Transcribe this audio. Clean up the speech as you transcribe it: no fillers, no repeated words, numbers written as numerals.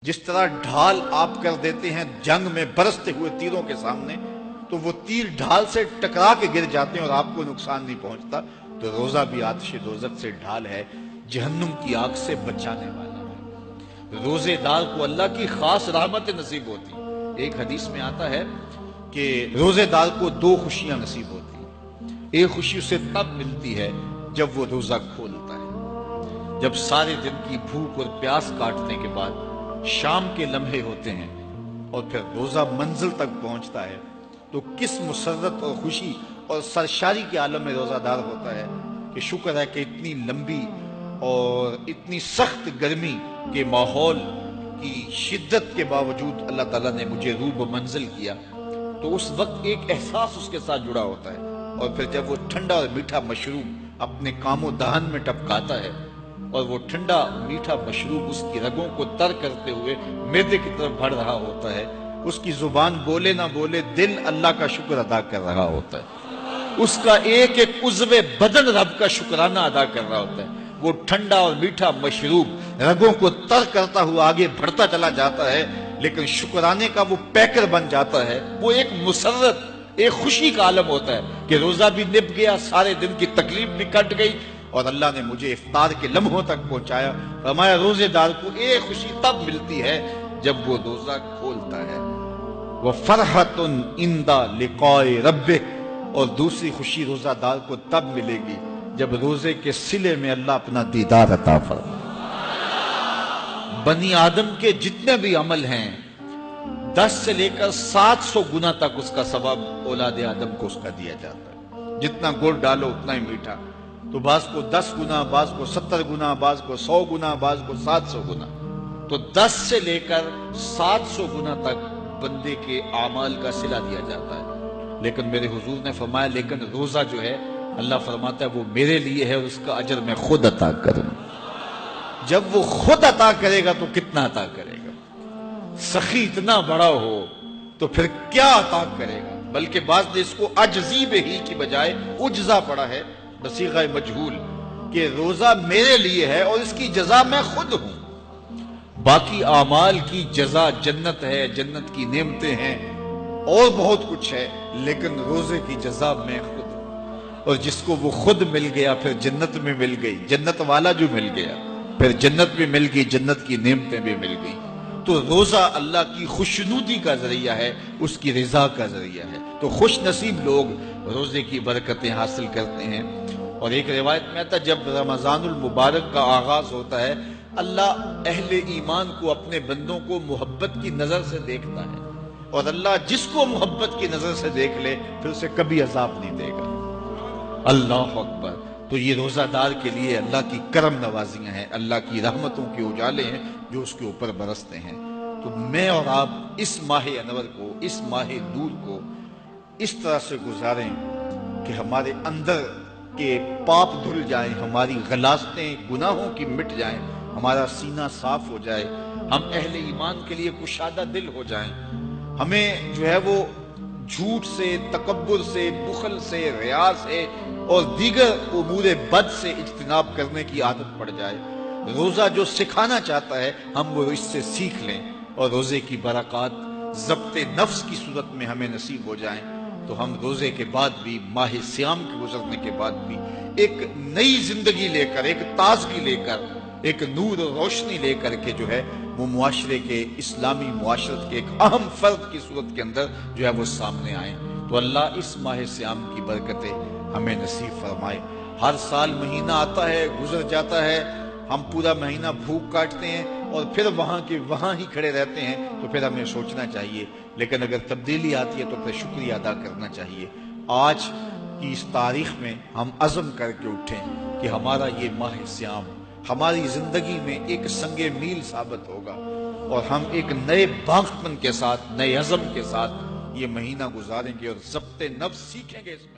جس طرح ڈھال آپ کر دیتے ہیں جنگ میں برستے ہوئے تیروں کے سامنے، تو وہ تیر ڈھال سے ٹکرا کے گر جاتے ہیں اور آپ کو نقصان نہیں پہنچتا، تو روزہ بھی آتش دوزخ سے ڈھال ہے، جہنم کی آگ سے بچانے والا ہے۔ روزے دار کو اللہ کی خاص رحمت نصیب ہوتی ہے۔ ایک حدیث میں آتا ہے کہ روزے دار کو دو خوشیاں نصیب ہوتی ہیں۔ ایک خوشی اسے تب ملتی ہے جب وہ روزہ کھولتا ہے، جب سارے دن کی بھوک اور پیاس کاٹنے کے بعد شام کے لمحے ہوتے ہیں اور پھر روزہ منزل تک پہنچتا ہے، تو کس مسرت اور خوشی اور سرشاری کے عالم میں روزہ دار ہوتا ہے کہ شکر ہے کہ اتنی لمبی اور اتنی سخت گرمی کے ماحول کی شدت کے باوجود اللہ تعالیٰ نے مجھے روب منزل کیا۔ تو اس وقت ایک احساس اس کے ساتھ جڑا ہوتا ہے، اور پھر جب وہ ٹھنڈا اور میٹھا مشروب اپنے کام و دہن میں ٹپکاتا ہے اور وہ ٹھنڈا میٹھا مشروب اس کی رگوں کو تر کرتے ہوئے معدے کی طرف بڑھ رہا ہوتا ہے، اس کی زبان بولے نہ بولے دل اللہ کا شکر ادا کر رہا ہوتا ہے، اس کا ایک ایک عضو بدن رب کا شکرانہ ادا کر رہا ہوتا ہے۔ وہ ٹھنڈا اور میٹھا مشروب رگوں کو تر کرتا ہوا آگے بڑھتا چلا جاتا ہے، لیکن شکرانے کا وہ پیکر بن جاتا ہے۔ وہ ایک مسرت، ایک خوشی کا عالم ہوتا ہے کہ روزہ بھی نپ گیا، سارے دن کی تکلیف بھی کٹ گئی، اور اللہ نے مجھے افطار کے لمحوں تک پہنچایا۔ فرمایا روزے دار کو ایک خوشی تب ملتی ہے جب وہ روزہ کھولتا ہے، وَفَرْحَةٌ عِنْدَ لِقَاءِ رَبِّهِ، اور دوسری خوشی روزہ دار کو تب ملے گی جب روزے کے صلے میں اللہ اپنا دیدار عطا فرمائے۔ بنی آدم کے جتنے بھی عمل ہیں 10 سے لے کر 700 گنا تک اس کا ثواب اولاد آدم کو اس کا دیا جاتا ہے۔ جتنا گڑ ڈالو اتنا ہی میٹھا، تو بعض کو 10 گنا، بعض کو 70 گنا، بعض کو 100 گنا، بعض کو 700 گنا، تو 10 سے لے کر 700 گنا تک بندے کے اعمال کا صلہ دیا جاتا ہے۔ لیکن میرے حضور نے فرمایا لیکن روزہ جو ہے اللہ فرماتا ہے وہ میرے لیے ہے اور اس کا اجر میں خود عطا کروں۔ جب وہ خود عطا کرے گا تو کتنا عطا کرے گا؟ سخی اتنا بڑا ہو تو پھر کیا عطا کرے گا؟ بلکہ بعض نے اس کو عجزی بہی کی بجائے عجزہ پڑھا ہے بصیغہ مجہول، کہ روزہ میرے لیے ہے اور اس کی جزا میں خود ہوں۔ باقی اعمال کی جزا جنت ہے، جنت کی نعمتیں ہیں اور بہت کچھ ہے، لیکن روزے کی جزا میں خود ہوں۔ اور جس کو وہ خود مل گیا پھر جنت میں مل گئی، جنت والا جو مل گیا پھر جنت بھی مل گئی، جنت کی نعمتیں بھی مل گئی۔ تو روزہ اللہ کی خوشنودی کا ذریعہ ہے، اس کی رضا کا ذریعہ ہے۔ تو خوش نصیب لوگ روزے کی برکتیں حاصل کرتے ہیں۔ اور ایک روایت میں آتا ہے جب رمضان المبارک کا آغاز ہوتا ہے اللہ اہل ایمان کو، اپنے بندوں کو محبت کی نظر سے دیکھتا ہے، اور اللہ جس کو محبت کی نظر سے دیکھ لے پھر اسے کبھی عذاب نہیں دے گا۔ اللہ اکبر۔ تو یہ روزہ دار کے لیے اللہ کی کرم نوازیاں ہیں، اللہ کی رحمتوں کے اجالے ہیں جو اس کے اوپر برستے ہیں۔ تو میں اور آپ اس ماہ انور کو، اس ماہ نور کو اس طرح سے گزاریں کہ ہمارے اندر کے پاپ دھل جائیں، ہماری غلاظتیں گناہوں کی مٹ جائیں، ہمارا سینہ صاف ہو جائے، ہم اہل ایمان کے لیے کشادہ دل ہو جائیں، ہمیں جو ہے وہ جھوٹ سے، تکبر سے، بخل سے، ریا سے اور دیگر امور بد سے اجتناب کرنے کی عادت پڑ جائے۔ روزہ جو سکھانا چاہتا ہے ہم وہ اس سے سیکھ لیں، اور روزے کی برکات ضبط نفس کی صورت میں ہمیں نصیب ہو جائیں، تو ہم روزے کے بعد بھی، ماہ صیام کے گزرنے کے بعد بھی ایک نئی زندگی لے کر، ایک تازگی لے کر، ایک نور و روشنی لے کر کے جو ہے وہ معاشرے کے، اسلامی معاشرت کے ایک اہم فرد کی صورت کے اندر جو ہے وہ سامنے آئیں۔ تو اللہ اس ماہ صیام کی برکتیں ہمیں نصیب فرمائے۔ ہر سال مہینہ آتا ہے، گزر جاتا ہے، ہم پورا مہینہ بھوک کاٹتے ہیں اور پھر وہاں کے وہاں ہی کھڑے رہتے ہیں، تو پھر ہمیں سوچنا چاہیے، لیکن اگر تبدیلی آتی ہے تو پھر شکریہ ادا کرنا چاہیے۔ آج کی اس تاریخ میں ہم عزم کر کے اٹھیں کہ ہمارا یہ ماہ صیام ہماری زندگی میں ایک سنگ میل ثابت ہوگا، اور ہم ایک نئے باغپن کے ساتھ، نئے عزم کے ساتھ یہ مہینہ گزاریں گے اور ضبط نفس سیکھیں گے اس میں۔